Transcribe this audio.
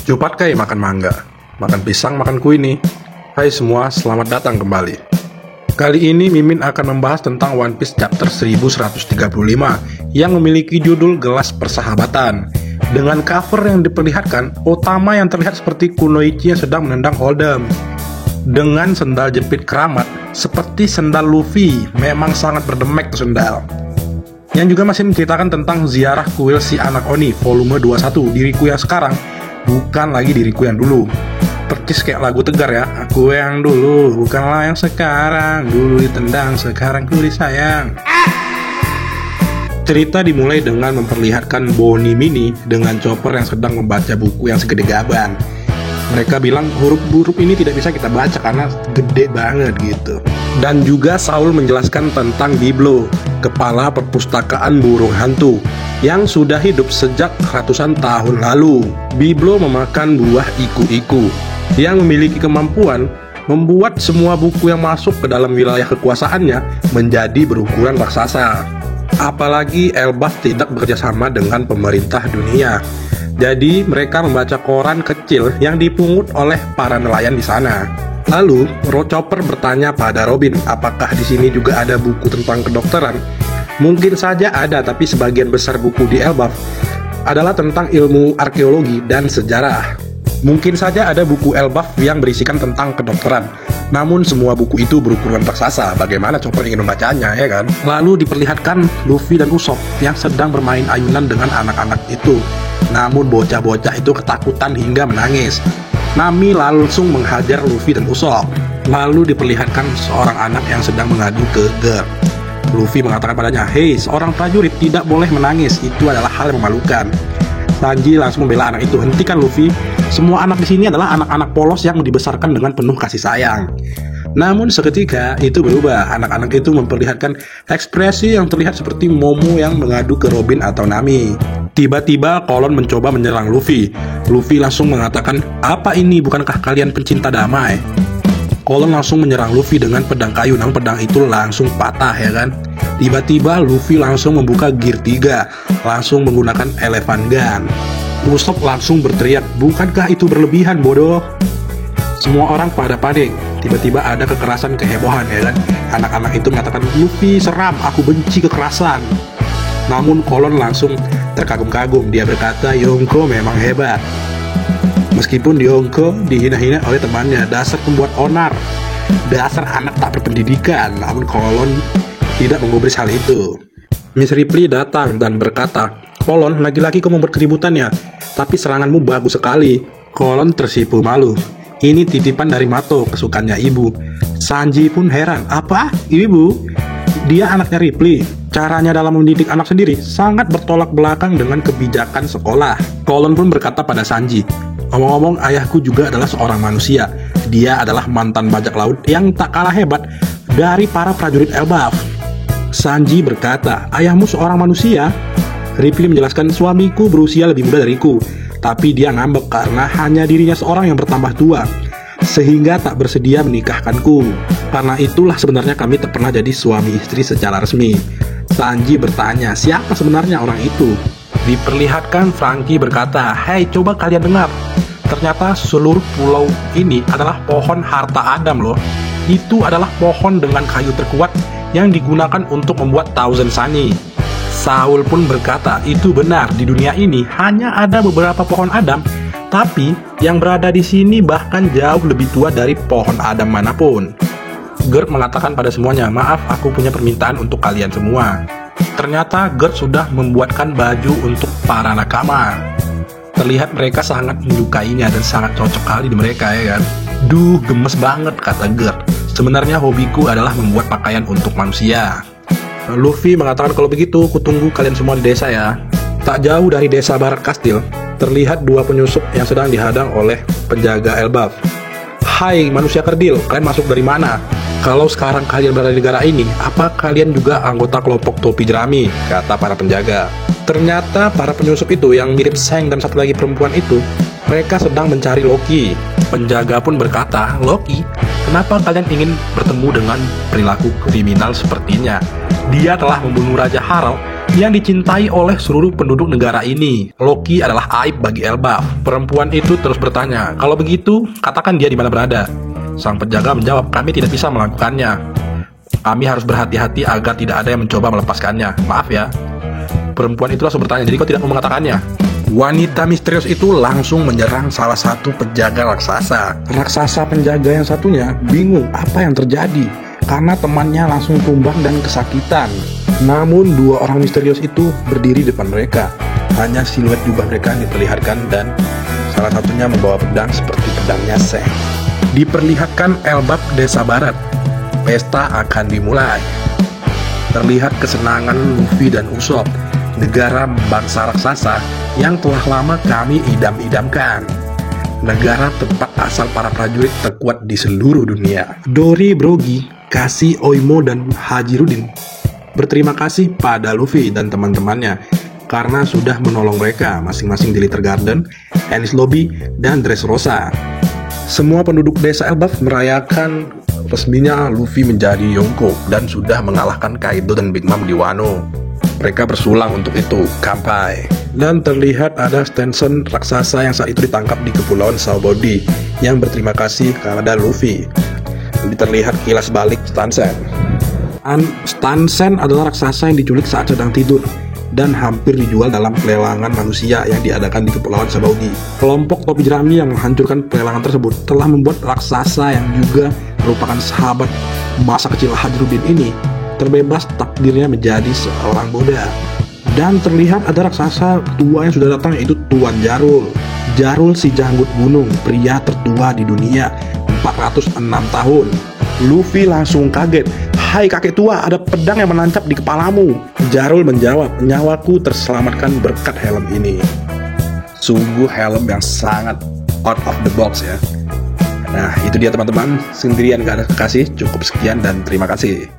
Jupat kai makan mangga, makan pisang, makan kue nih. Hai semua, selamat datang kembali. Kali ini Mimin akan membahas tentang One Piece chapter 1135 yang memiliki judul Gelas Persahabatan. Dengan cover yang diperlihatkan, Otama yang terlihat seperti Kunoichi yang sedang menendang Oldham. Dengan sendal jepit keramat, seperti sendal Luffy, memang sangat berdemek tuh sendal. Yang juga masih menceritakan tentang ziarah kuil si anak Oni, volume 21, diriku yang sekarang, bukan lagi diriku yang dulu. Persis kayak lagu Tegar ya, aku yang dulu, bukanlah yang sekarang, dulu ditendang, sekarang ku disayang. Cerita dimulai dengan memperlihatkan Bonnie Mini dengan Chopper yang sedang membaca buku yang segede gaban. Mereka bilang huruf-huruf ini tidak bisa kita baca karena gede banget gitu. Dan juga Saul menjelaskan tentang Biblo, kepala perpustakaan burung hantu, yang sudah hidup sejak ratusan tahun lalu. Biblo memakan buah iku-iku, yang memiliki kemampuan membuat semua buku yang masuk ke dalam wilayah kekuasaannya menjadi berukuran raksasa. Apalagi Elbaf tidak bekerjasama dengan pemerintah dunia. Jadi mereka membaca koran kecil yang dipungut oleh para nelayan di sana. Lalu Chopper bertanya pada Robin, apakah di sini juga ada buku tentang kedokteran? Mungkin saja ada, tapi sebagian besar buku di Elbaf adalah tentang ilmu arkeologi dan sejarah. Mungkin saja ada buku Elbaf yang berisikan tentang kedokteran, namun semua buku itu berukuran raksasa. Bagaimana Chopper ingin membacanya, ya kan? Lalu diperlihatkan Luffy dan Usopp yang sedang bermain ayunan dengan anak-anak itu. Namun bocah-bocah itu ketakutan hingga menangis. Nami langsung menghajar Luffy dan Usopp. Lalu diperlihatkan seorang anak yang sedang mengadu ke Garp. Luffy mengatakan padanya, "Hei, seorang prajurit tidak boleh menangis, itu adalah hal yang memalukan." Sanji langsung membela anak itu, "Hentikan Luffy, semua anak di sini adalah anak-anak polos yang dibesarkan dengan penuh kasih sayang." Namun seketika itu berubah. Anak-anak itu memperlihatkan ekspresi yang terlihat seperti Momo yang mengadu ke Robin atau Nami. Tiba-tiba Kolon mencoba menyerang Luffy. Luffy langsung mengatakan, "Apa ini, bukankah kalian pencinta damai?" Kolon langsung menyerang Luffy dengan pedang kayu, namun pedang itu langsung patah, ya kan. Tiba-tiba Luffy langsung membuka Gear 3, langsung menggunakan Elephant Gun. Usopp langsung berteriak, "Bukankah itu berlebihan, bodoh?" Semua orang pada panik. Tiba-tiba ada kekerasan kehebohan, ya kan. Anak-anak itu mengatakan, "Luffy seram, aku benci kekerasan." Namun Kolon langsung terkagum-kagum. Dia berkata, "Yonko memang hebat." Meskipun Yonko dihina-hina oleh temannya, dasar pembuat onar, dasar anak tak berpendidikan. Namun Kolon tidak menggubris hal itu. Miss Ripley datang dan berkata, "Kolon, lagi-lagi kau membuat keributan ya, tapi seranganmu bagus sekali." Kolon tersipu malu. Ini titipan dari Mato, kesukaannya ibu. Sanji pun heran, "Apa? Ibu? Dia anaknya Ripley." Caranya dalam mendidik anak sendiri sangat bertolak belakang dengan kebijakan sekolah. Kolon pun berkata pada Sanji, "Omong-omong, ayahku juga adalah seorang manusia. Dia adalah mantan bajak laut yang tak kalah hebat dari para prajurit Elbaf." Sanji berkata, "Ayahmu seorang manusia?" Ripley menjelaskan, "Suamiku berusia lebih muda dariku, tapi dia ngambek karena hanya dirinya seorang yang bertambah tua, sehingga tak bersedia menikahkanku. Karena itulah sebenarnya kami tak pernah jadi suami istri secara resmi." Sanji bertanya, siapa sebenarnya orang itu? Diperlihatkan Franky berkata, "Hei, coba kalian dengar. Ternyata seluruh pulau ini adalah pohon harta Adam loh. Itu adalah pohon dengan kayu terkuat yang digunakan untuk membuat Thousand Sunny." Saul pun berkata, "Itu benar, di dunia ini hanya ada beberapa pohon Adam, tapi yang berada di sini bahkan jauh lebih tua dari pohon Adam manapun." Garp mengatakan pada semuanya, "Maaf, aku punya permintaan untuk kalian semua." Ternyata Garp sudah membuatkan baju untuk para nakama. Terlihat mereka sangat menyukainya dan sangat cocok kali di mereka, ya kan. "Duh, gemes banget," kata Garp. "Sebenarnya hobiku adalah membuat pakaian untuk manusia." Luffy mengatakan, "Kalau begitu, kutunggu kalian semua di desa ya." Tak jauh dari desa barat kastil, terlihat dua penyusup yang sedang dihadang oleh penjaga Elbaf. "Hai manusia kerdil, kalian masuk dari mana? Kalau sekarang kalian berada di negara ini, apa kalian juga anggota kelompok topi jerami?" kata para penjaga. Ternyata para penyusup itu yang mirip Seng dan satu lagi perempuan itu, mereka sedang mencari Loki. Penjaga pun berkata, "Loki, kenapa kalian ingin bertemu dengan perilaku kriminal sepertinya? Dia telah membunuh Raja Harald yang dicintai oleh seluruh penduduk negara ini. Loki adalah aib bagi Elbaf. Perempuan itu terus bertanya, kalau begitu, katakan dia di mana berada. Sang penjaga menjawab, kami tidak bisa melakukannya. Kami harus berhati-hati agar tidak ada yang mencoba melepaskannya. Maaf ya. Perempuan itu langsung bertanya, jadi kau tidak mau mengatakannya? Wanita misterius itu langsung menyerang salah satu penjaga raksasa. Raksasa penjaga yang satunya bingung apa yang terjadi, karena temannya langsung tumbang dan kesakitan. Namun dua orang misterius itu berdiri di depan mereka. Hanya siluet jubah mereka yang diperlihatkan dan salah satunya membawa pedang seperti pedangnya Seng. Diperlihatkan Elbaf desa barat. Pesta akan dimulai. Terlihat kesenangan Luffy dan Usopp, negara bangsa raksasa yang telah lama kami idam-idamkan. Negara tempat asal para prajurit terkuat di seluruh dunia. Dori, Brogy, Kasi, Oimo, dan Hajirudin berterima kasih pada Luffy dan teman-temannya karena sudah menolong mereka masing-masing di Little Garden, Enies Lobby, dan Dressrosa. Semua penduduk desa Elbaf merayakan resminya Luffy menjadi Yonko dan sudah mengalahkan Kaido dan Big Mom di Wano. Mereka bersulang untuk itu, kampai. Dan terlihat ada Stanson raksasa yang saat itu ditangkap di kepulauan Sabaody yang berterima kasih kepada Luffy. Terlihat kilas balik Stanson. Stanson adalah raksasa yang diculik saat sedang tidur dan hampir dijual dalam pelelangan manusia yang diadakan di kepulauan Sabaody. Kelompok topi jerami yang menghancurkan pelelangan tersebut telah membuat raksasa yang juga merupakan sahabat masa kecil Hajirudin ini terbebas takdirnya menjadi seorang budak. Dan terlihat ada raksasa tua yang sudah datang, yaitu Tuan Jarul. Jarul si janggut gunung, pria tertua di dunia, 406 tahun. Luffy langsung kaget. Hai kakek tua, ada pedang yang menancap di kepalamu. Jarul menjawab, nyawaku terselamatkan berkat helm ini. Sungguh helm yang sangat out of the box ya. Nah itu dia teman-teman, sendirian gak ada kekasih. Cukup sekian dan terima kasih.